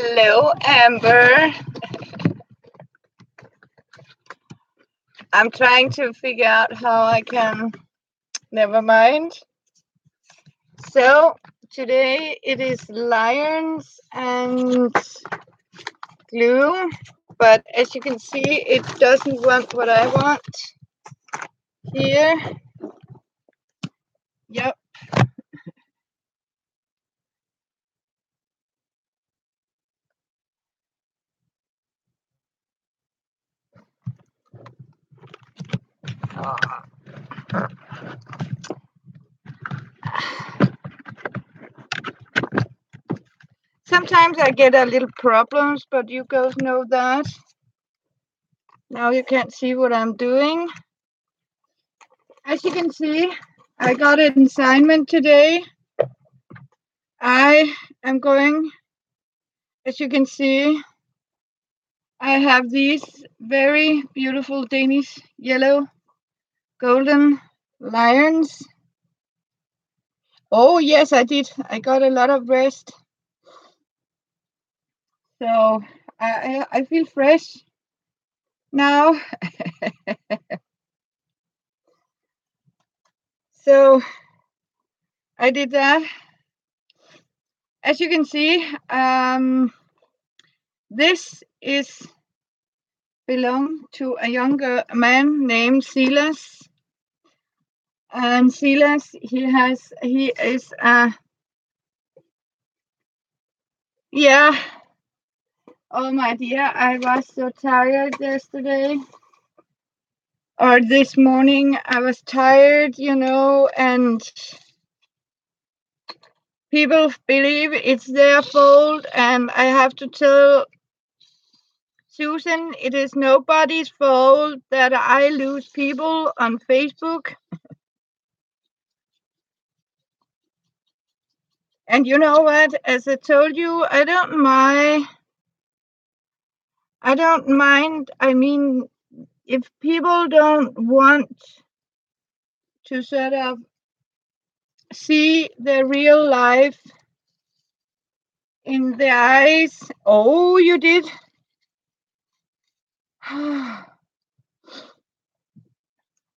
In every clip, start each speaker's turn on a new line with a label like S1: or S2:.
S1: Hello, Amber. I'm trying to figure out how I can. Never mind. So, today it is lions and glue, but as you can see, it doesn't want what I want here. Yep. Sometimes I get a little problems, but you guys know that. Now you can't see what I'm doing. As you can see, I got an assignment today. I am going, as you can see, I have these very beautiful Danish yellow golden lions. Oh yes, I did. I got a lot of rest. So I feel fresh now. So I did that. As you can see, this is belong to a younger man named Silas. And Silas, he is yeah. Oh my dear, I was so tired yesterday. Or this morning, I was tired, and people believe it's their fault. And I have to tell Susan, it is nobody's fault that I lose people on Facebook. And you know what? As I told you, I don't mind. I mean, if people don't want to sort of see the real life in the eyes. Oh, you did? I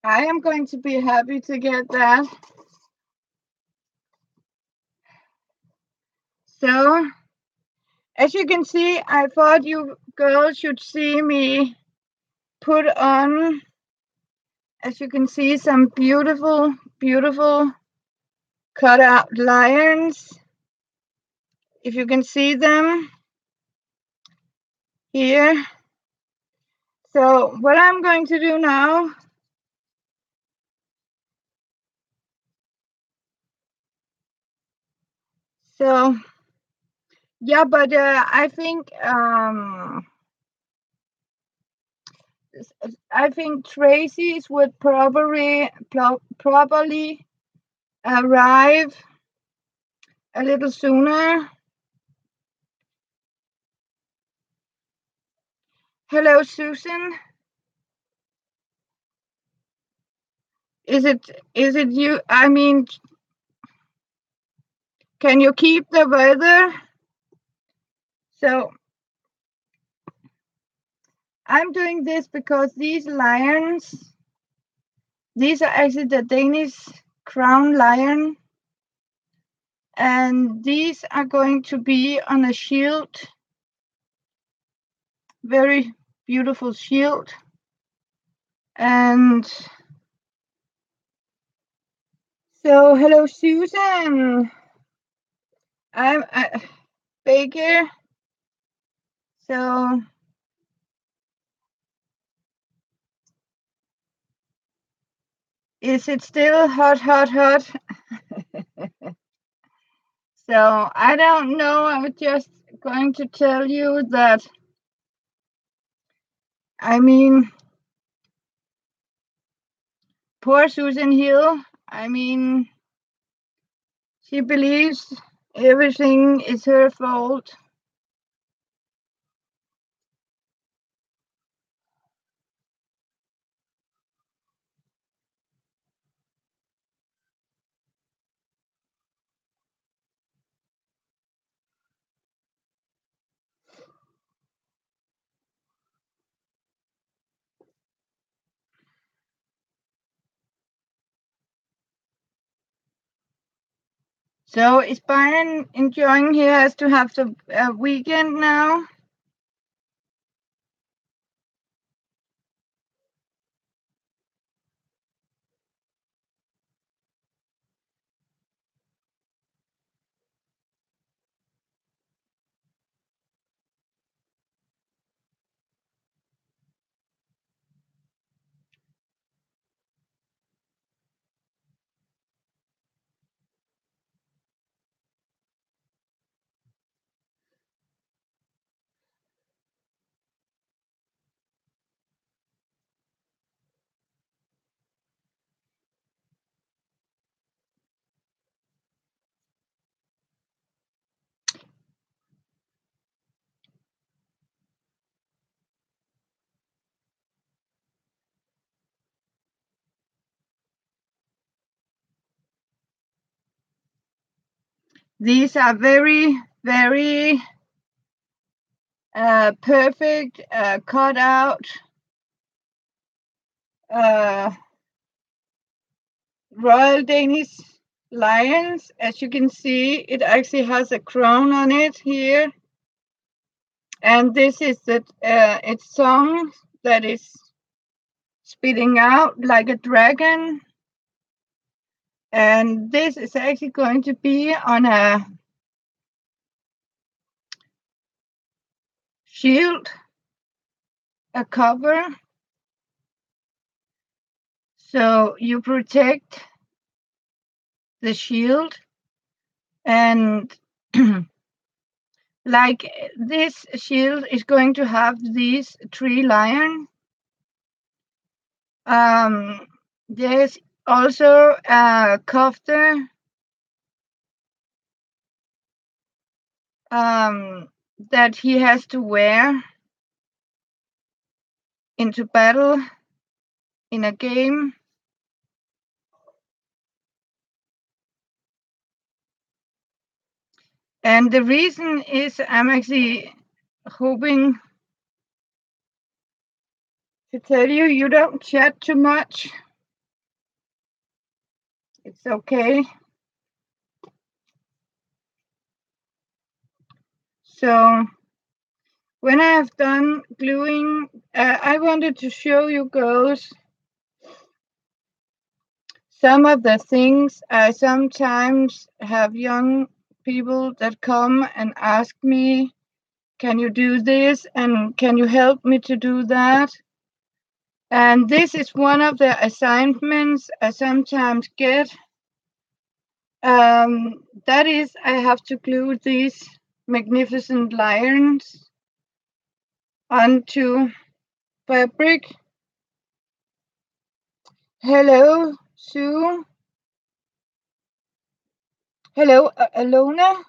S1: am going to be happy to get that. So, as you can see, I thought you girls should see me put on, as you can see, some beautiful, beautiful cut out lions. If you can see them here. So what I'm going to do now, so yeah, but I think Tracy's would probably arrive a little sooner. Hello, Susan. Is it you? I mean, can you keep the weather? So I'm doing this because these lions, these are actually the Danish crown lion, and these are going to be on a shield, very beautiful shield. And so, hello, Susan. I'm Baker. So is it still hot, hot, hot? So I don't know. I'm just going to tell you that, I mean, poor Susan Hill. I mean, she believes everything is her fault. So is Byron enjoying? He has to have the weekend now. These are very, very perfect cut out Royal Danish lions. As you can see, it actually has a crown on it here. And this is its song that is spitting out like a dragon. And this is actually going to be on a shield, a cover. So you protect the shield, and like this shield is going to have these 3 lions. There's also a copter that he has to wear into battle in a game. And the reason is I'm actually hoping to tell you, you don't chat too much. It's okay. So when I have done gluing, I wanted to show you girls some of the things. I sometimes have young people that come and ask me, can you do this? And can you help me to do that? And this is one of the assignments I sometimes get. That is, I have to glue these magnificent lions onto fabric. Hello, Sue. Hello, Alona.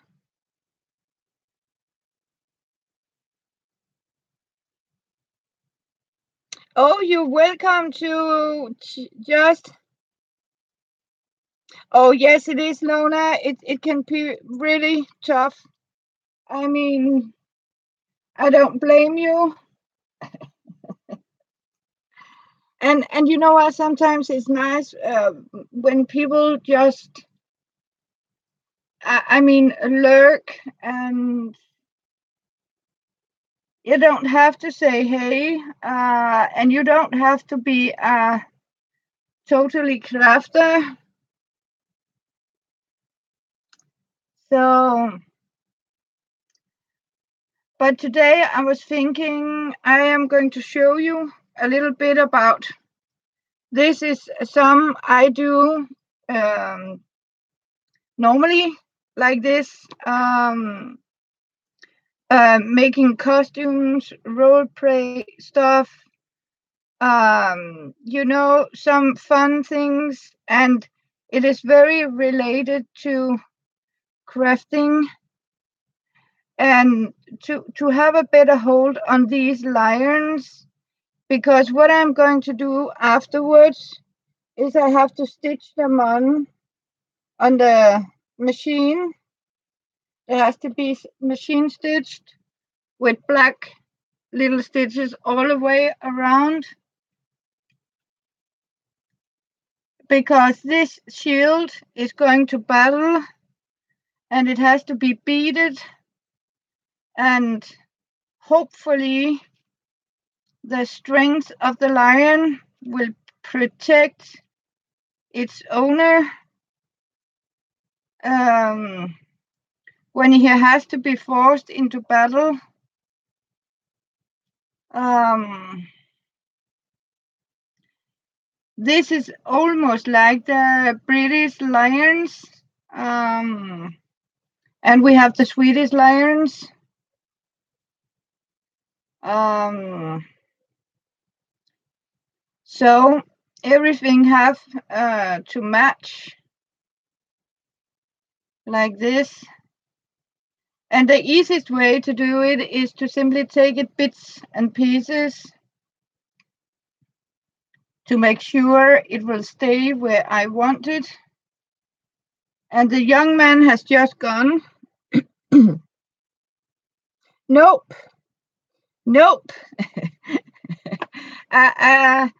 S1: Oh, you're welcome to just. Oh, yes, it is, Lona. It can be really tough. I mean, I don't blame you. And you know what? Sometimes it's nice when people just, I mean, lurk, and you don't have to say hey, and you don't have to be totally crafter. So, but today I was thinking I am going to show you a little bit about. This is some I do normally, like this, making costumes, role play stuff, you know, some fun things, and it is very related to crafting and to have a better hold on these lions, because what I'm going to do afterwards is I have to stitch them on the machine. It has to be machine stitched with black little stitches all the way around, because this shield is going to battle and it has to be beaded, and hopefully the strength of the lion will protect its owner when he has to be forced into battle. This is almost like the British lions, and we have the Swedish lions. So everything have to match like this. And the easiest way to do it is to simply take it bits and pieces to make sure it will stay where I want it. And the young man has just gone. Nope. Nope. I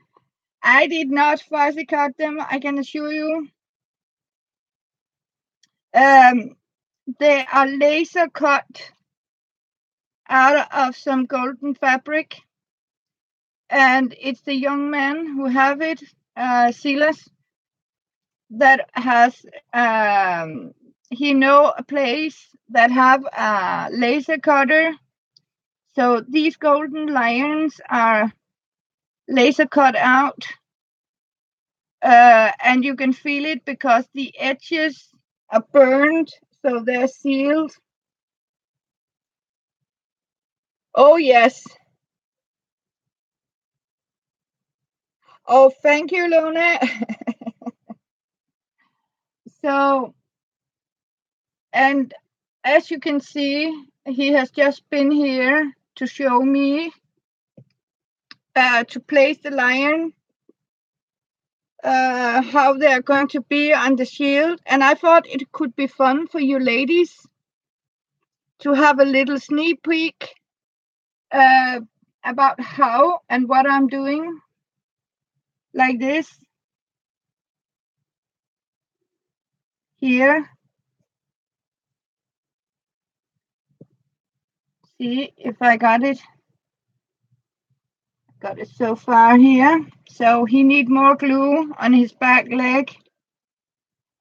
S1: did not fuzzy cut them, I can assure you. They are laser cut out of some golden fabric, and it's the young man who have it, Silas, that has he know a place that have a laser cutter. So these golden lions are laser cut out, and you can feel it because the edges are burned, so they're sealed. Oh yes. Oh, thank you, Lone. So, and as you can see, he has just been here to show me to place the lion, how they are going to be on the shield. And I thought it could be fun for you ladies to have a little sneak peek about how and what I'm doing, like this here. See if I got it. Got it so far here. So he need more glue on his back leg.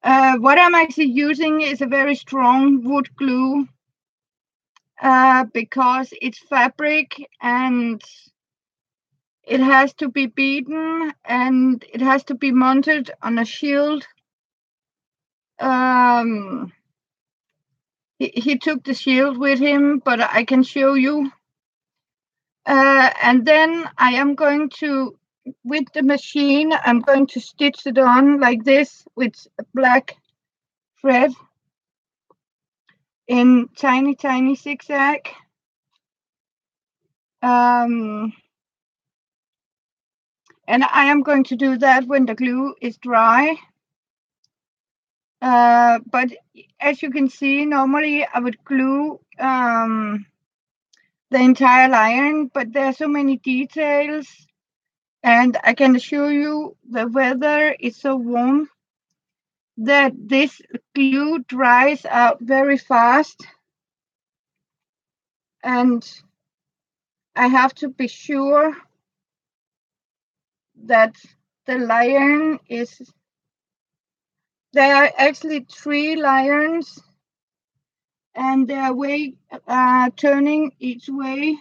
S1: What I'm actually using is a very strong wood glue because it's fabric and it has to be beaten and it has to be mounted on a shield. He took the shield with him, but I can show you. And then I am going to, with the machine, I'm going to stitch it on like this with black thread in tiny, tiny zigzag. And I am going to do that when the glue is dry. But as you can see, normally I would glue the entire lion, but there are so many details, and I can assure you the weather is so warm that this glue dries out very fast, and I have to be sure that the lion is, there are actually 3 lions and they are turning each way.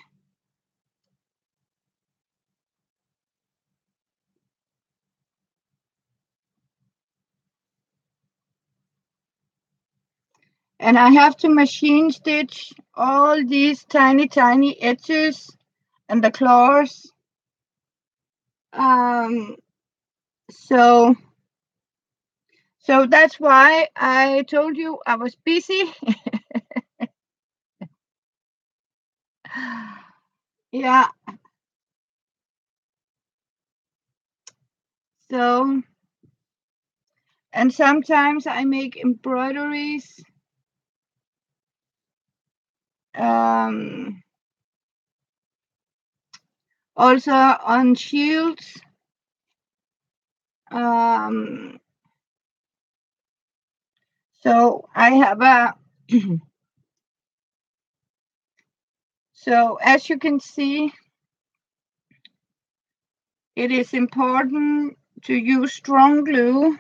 S1: And I have to machine stitch all these tiny, tiny edges and the claws. So that's why I told you I was busy. Yeah. So, and sometimes I make embroideries. Also on shields. So I have a So as you can see, it is important to use strong glue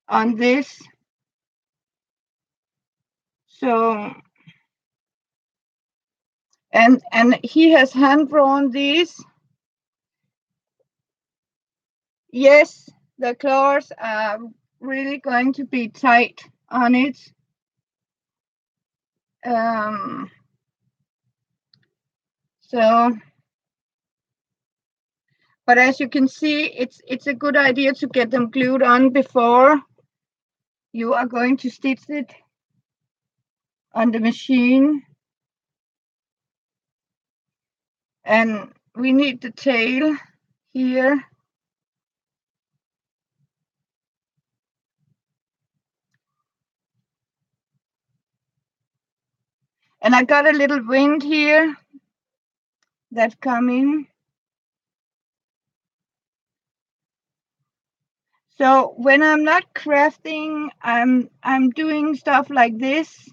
S1: on this. So, and he has hand drawn these. Yes, the claws are really going to be tight on it. So, but as you can see, it's a good idea to get them glued on before you are going to stitch it on the machine. And we need the tail here. And I got a little wind here that come in. So when I'm not crafting, I'm doing stuff like this.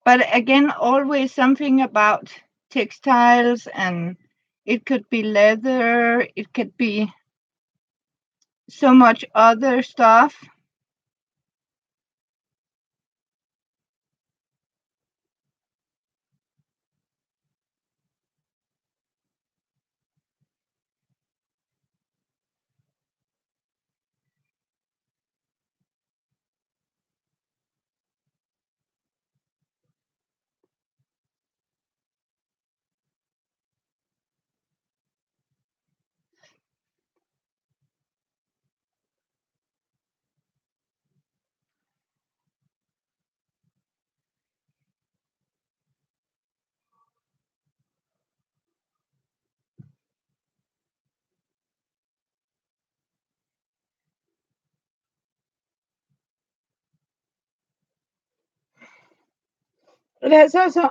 S1: But again, always something about textiles, and it could be leather, it could be so much other stuff. There's also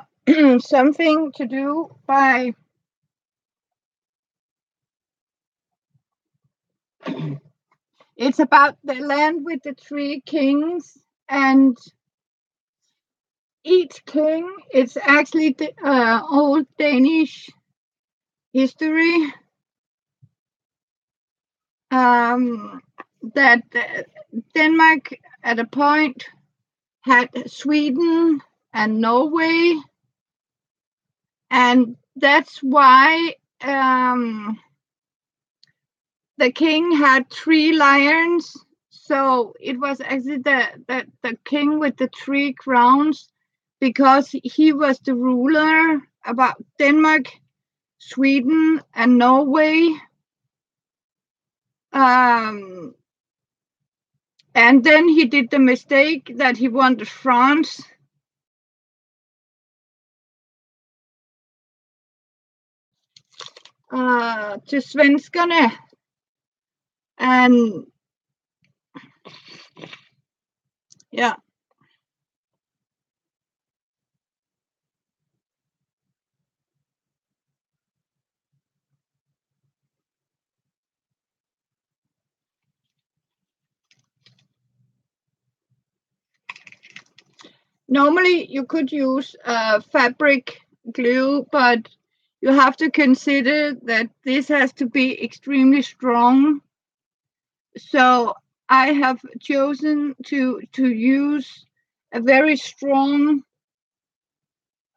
S1: something to do by it's about the land with the three kings, and each king is actually the old Danish history. That Denmark at a point had Sweden and Norway, and that's why the king had 3 lions. So it was actually the king with the 3 crowns, because he was the ruler about Denmark, Sweden, and Norway. And then he did the mistake that he wanted France. Til svenskerne. And yeah. Normally you could use fabric glue, but you have to consider that this has to be extremely strong. So I have chosen to use a very strong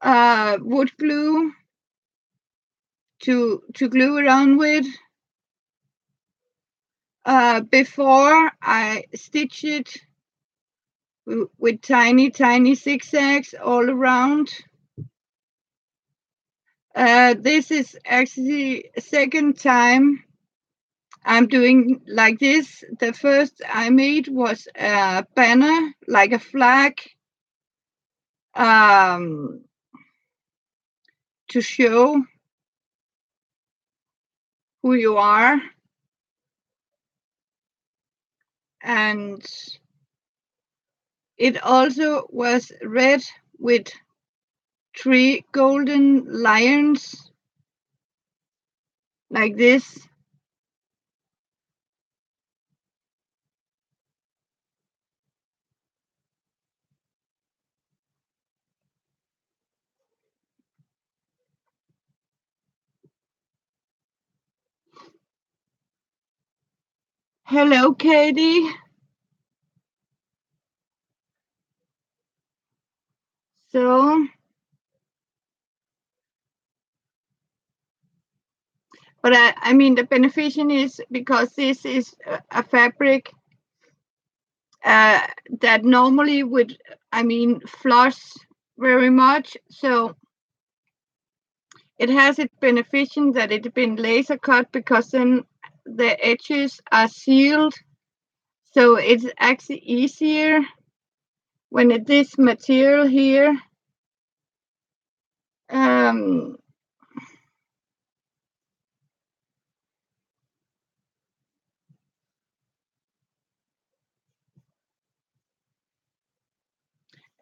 S1: wood glue to glue it on with before I stitch it with tiny zigzags all around. This is actually second time I'm doing like this. The first I made was a banner, like a flag, to show who you are. And it also was red with 3 golden lions. like this. Hello, Katie. So, but I mean, the beneficiation is because this is a fabric that normally would, I mean, floss very much. So it has its beneficiation that it's been laser cut because then the edges are sealed. So it's actually easier when this material here. Um,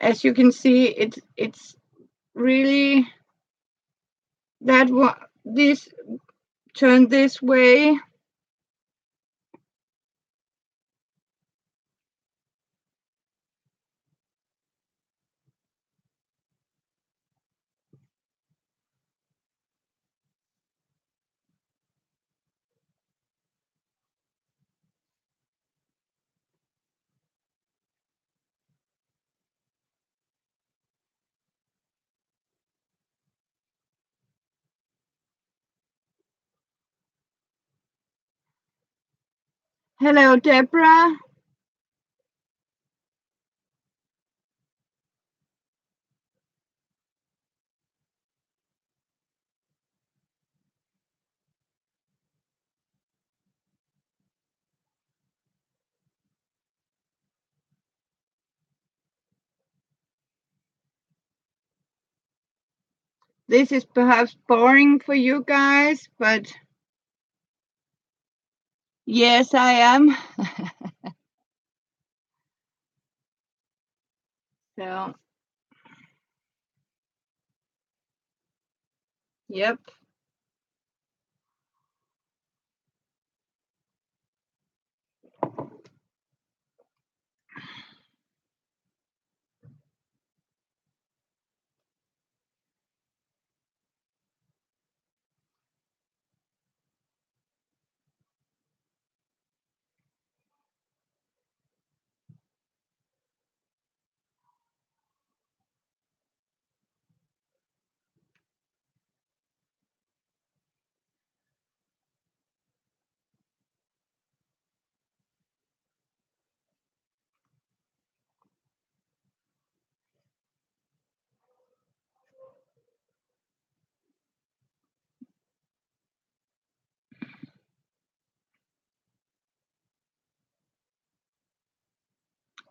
S1: as you can see, it's really that one. This turn this way. Hello, Deborah. This is perhaps boring for you guys, but yes, I am. So, yep.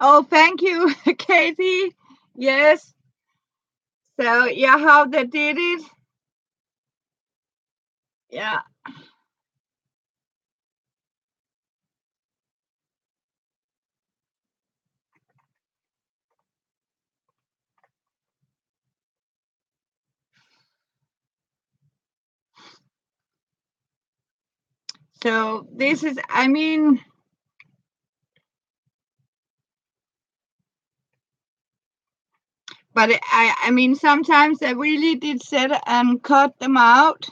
S1: Oh, thank you, Katie. Yes. So, yeah, how they did it. Yeah. So, this is, I mean, but I mean, sometimes I really did sit and cut them out.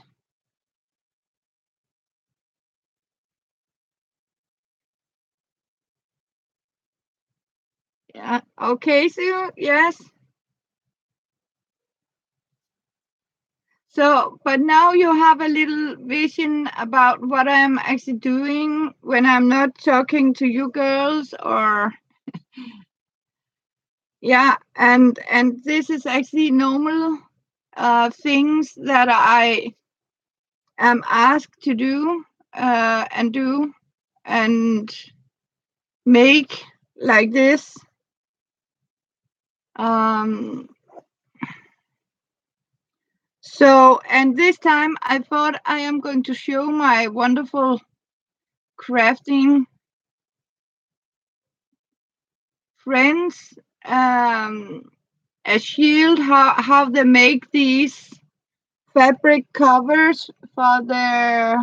S1: Yeah. Okay, so yes. So, but now you have a little vision about what I'm actually doing when I'm not talking to you girls, or yeah, and this is actually normal things that I am asked to do and do and make like this. Um, so, and this time I thought I am going to show my wonderful crafting friends a shield, how they make these fabric covers for their.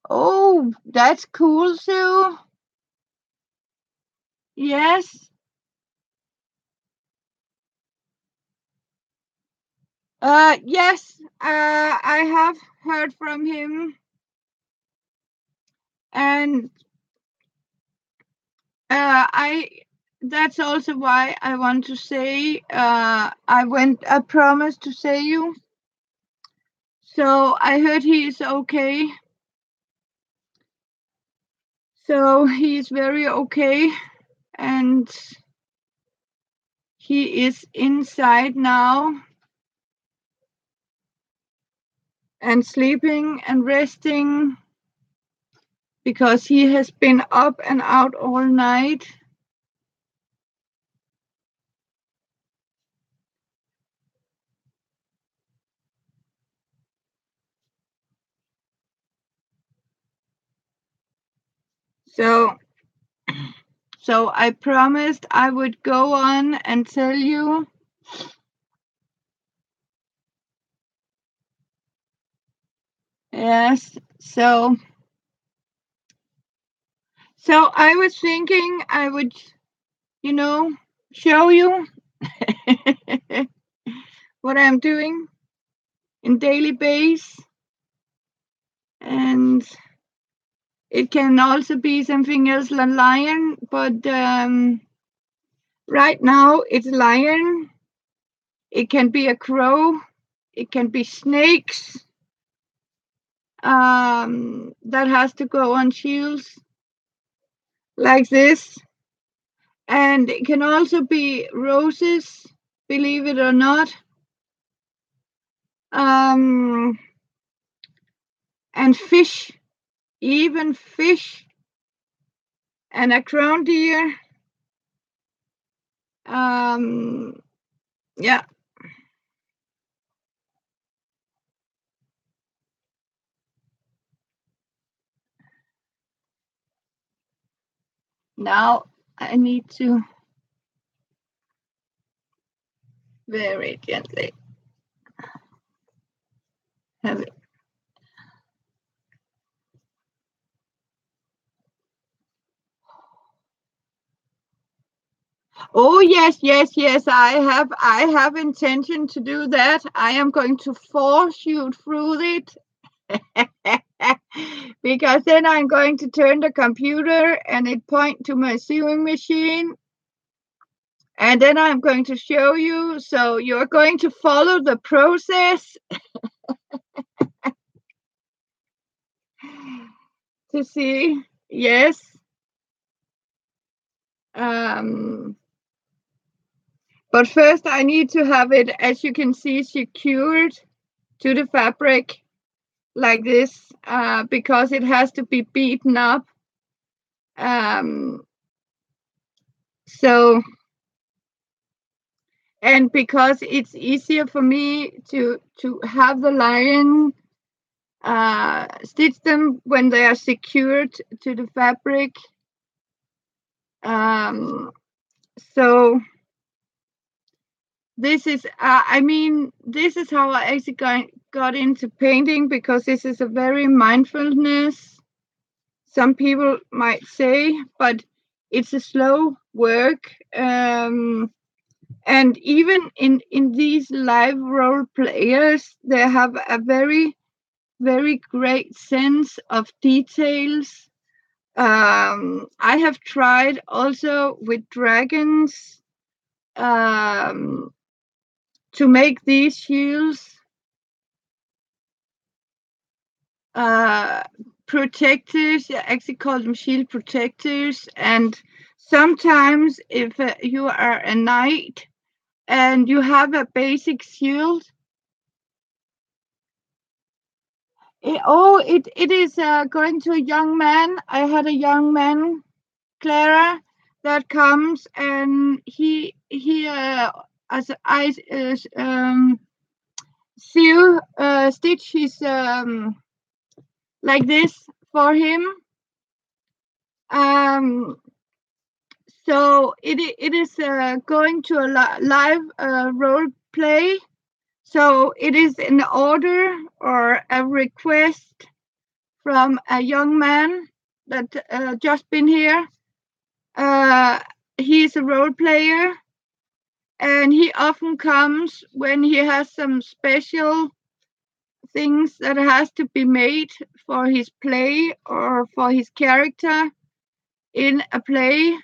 S1: Oh, that's cool, Sue. Yes. Yes. I have heard from him, and I. That's also why I want to say. I promised to say you. So I heard he is okay. So he is very okay, and he is inside now and sleeping and resting because he has been up and out all night. So I promised I would go on and tell you. Yes. So I was thinking I would, show you what I'm doing in daily base, and it can also be something else than lion, but right now it's lion. It can be a crow. It can be snakes. That has to go on shields like this. And it can also be roses, believe it or not. And fish, even fish, and a crown deer. Yeah. Now I need to very gently have it. Oh yes, yes, yes. I have intention to do that. I am going to force you through it. Because then I'm going to turn the computer and it point to my sewing machine. And then I'm going to show you. So you're going to follow the process to see. Yes. But first I need to have it, as you can see, secured to the fabric like this, because it has to be beaten up. So, and because it's easier for me to have the lion stitch them when they are secured to the fabric. So this is, this is how I actually got into painting, because this is a very mindfulness, some people might say, but it's a slow work. And even in these live role players, they have a very, very great sense of details. I have tried also with dragons to make these shields protectors. I actually call them shield protectors. And sometimes if you are a knight and you have a basic shield, it is going to a young man. I had a young man, Clara, that comes, and he as I stitch his like this for him. So it is going to a live role play, So it is an order or a request from a young man that just been here. He's a role player, and he often comes when he has some special things that has to be made for his play or for his character in a play.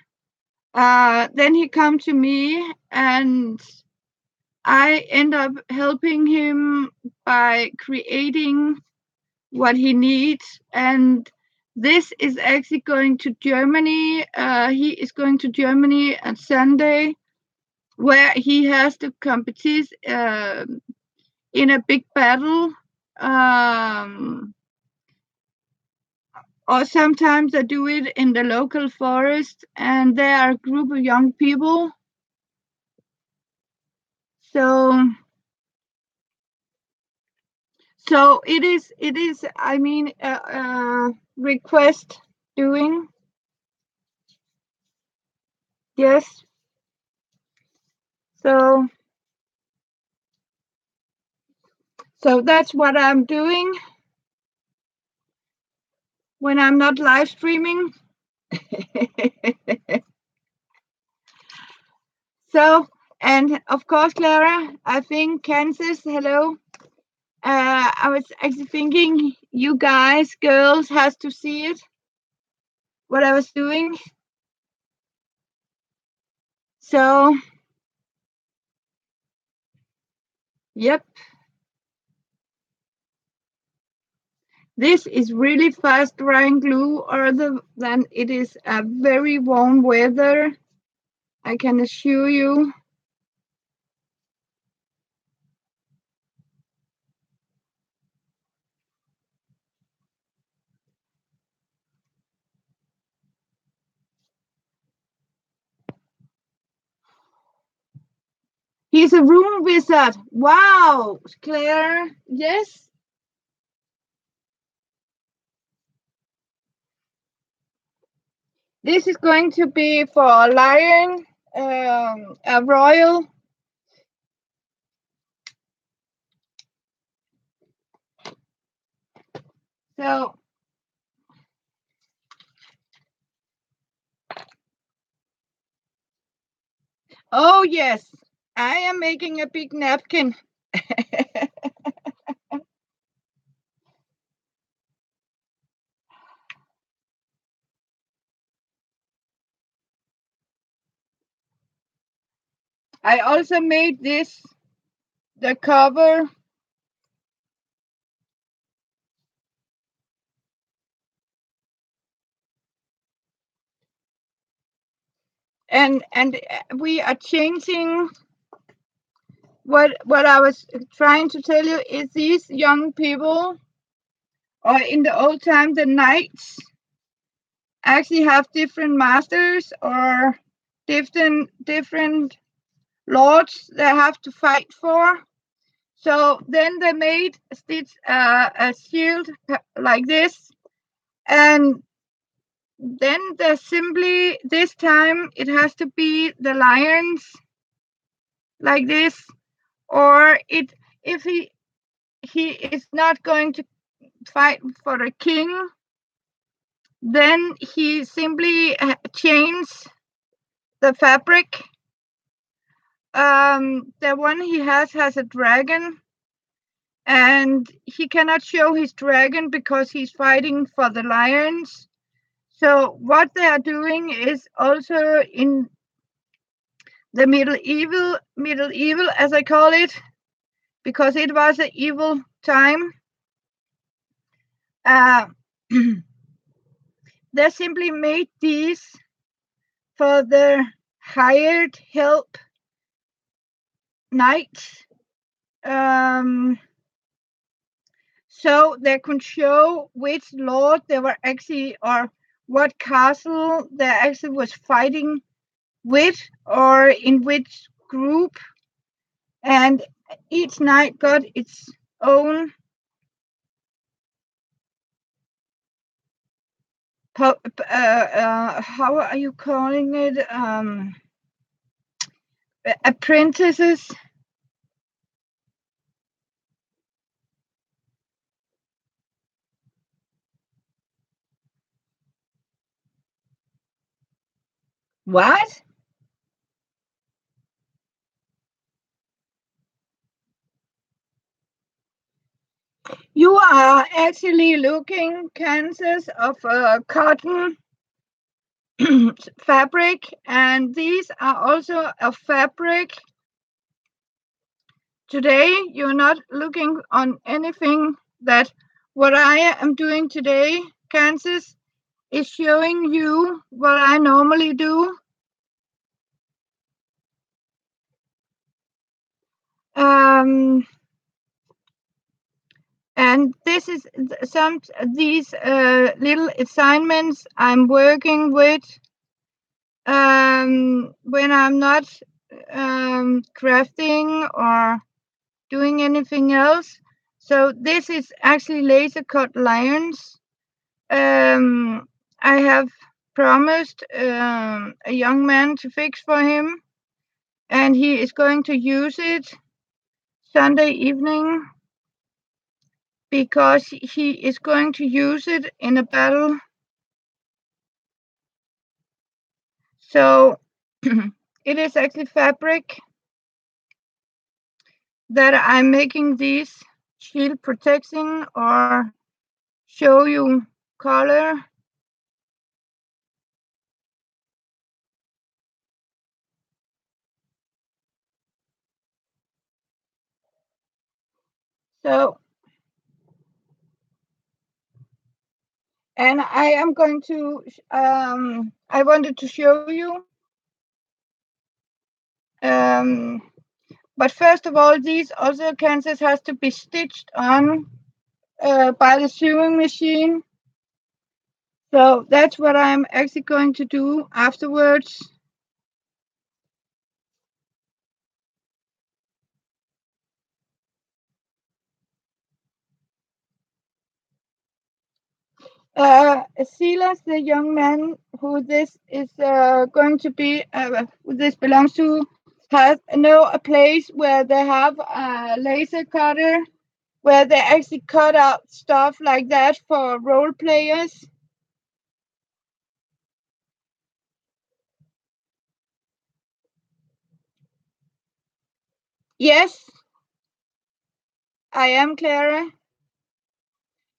S1: Then he come to me, and I end up helping him by creating what he needs. And this is actually going to Germany. He is going to Germany on Sunday, where he has to compete in a big battle. Or sometimes I do it in the local forest, and there are a group of young people. So it is I mean request doing. Yes. So that's what I'm doing when I'm not live streaming. So, and of course, Clara, I think Kansas, hello. I was actually thinking you guys, girls, has to see it, what I was doing. So, yep. This is really fast drying glue, other than it is a very warm weather. I can assure you. He's a room wizard. Wow, Claire. Yes. This is going to be for a lion, a royal. So, oh yes, I am making a big napkin. I also made this, the cover. And we are changing what I was trying to tell you is these young people, or in the old time, the knights actually have different masters or different lords they have to fight for. So then they made a shield like this, and then they simply, this time it has to be the lions like this, or it if he is not going to fight for a king, then he simply changes the fabric. The one he has a dragon, and he cannot show his dragon because he's fighting for the lions. So what they are doing is also in the medieval, as I call it, because it was an evil time. They simply made these for their hired help knights, so they could show which lord they were actually, or what castle they actually was fighting with, or in which group. And each knight got its own how are you calling it, apprentices. What? You are actually looking Kansas of cotton fabric, and these are also a fabric. Today, you're not looking on anything that what I am doing today, Kansas, is showing you what I normally do. Um, and this is some these little assignments I'm working with when I'm not crafting or doing anything else. So this is actually laser cut lions. I have promised a young man to fix for him, and he is going to use it Sunday evening because he is going to use it in a battle. So it is actually fabric that I'm making these shield protection or show you color. So, and I am going to, I wanted to show you, um, but first of all, these also cancers has to be stitched on by the sewing machine. So that's what I'm actually going to do afterwards. Silas, the young man who this is going to be, who this belongs to, has a place where they have a laser cutter, where they actually cut out stuff like that for role players. Yes, I am Clara,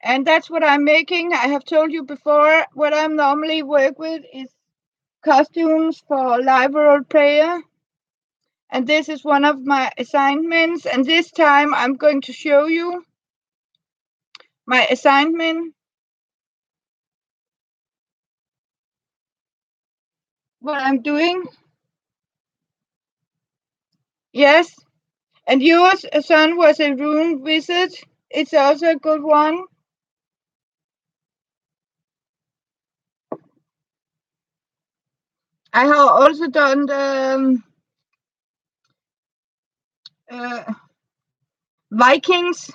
S1: and that's what I'm making. I have told you before. What I normally work with is costumes for live role player. And this is one of my assignments. And this time I'm going to show you my assignment, what I'm doing. Yes. And yours, son, was a room visit. It's also a good one. I have also done the uh, Vikings.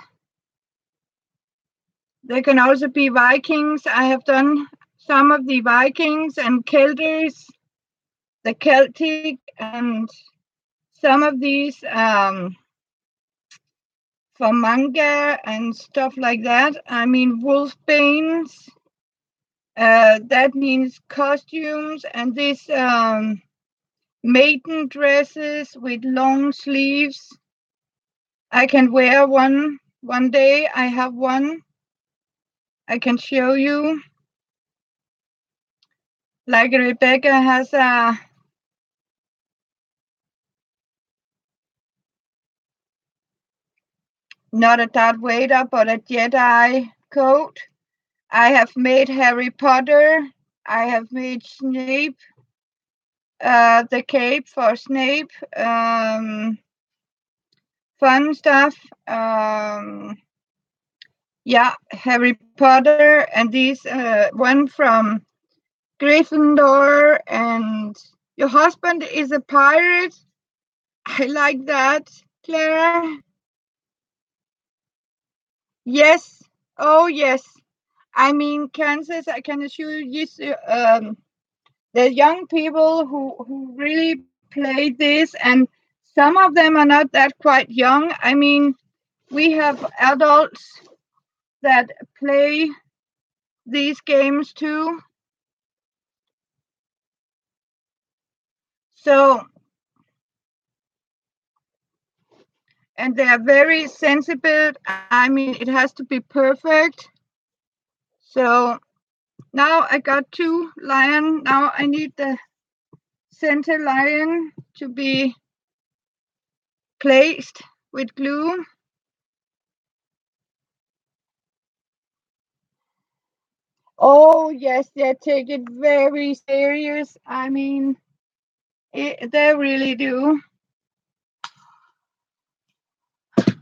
S1: There can also be Vikings. I have done some of the Vikings and Celters, the Celtic, and some of these for manga and stuff like that. I mean, wolfbanes. That means costumes, and these maiden dresses with long sleeves. I can wear one day. I have one. I can show you. Like Rebecca has a not a Darth Vader, but a Jedi coat. I have made Harry Potter. I have made Snape, the cape for Snape. Fun stuff. Yeah, Harry Potter, and these one from Gryffindor, and your husband is a pirate. I like that, Clara. Yes. Oh, yes. I mean, Kansas, I can assure you, the young people who really play this, and some of them are not that quite young. I mean, we have adults that play these games too. So, and they are very sensitive. I mean, it has to be perfect. So now I got 2 lion. Now I need the center lion to be placed with glue. Oh yes, they take it very serious. I mean, they really do.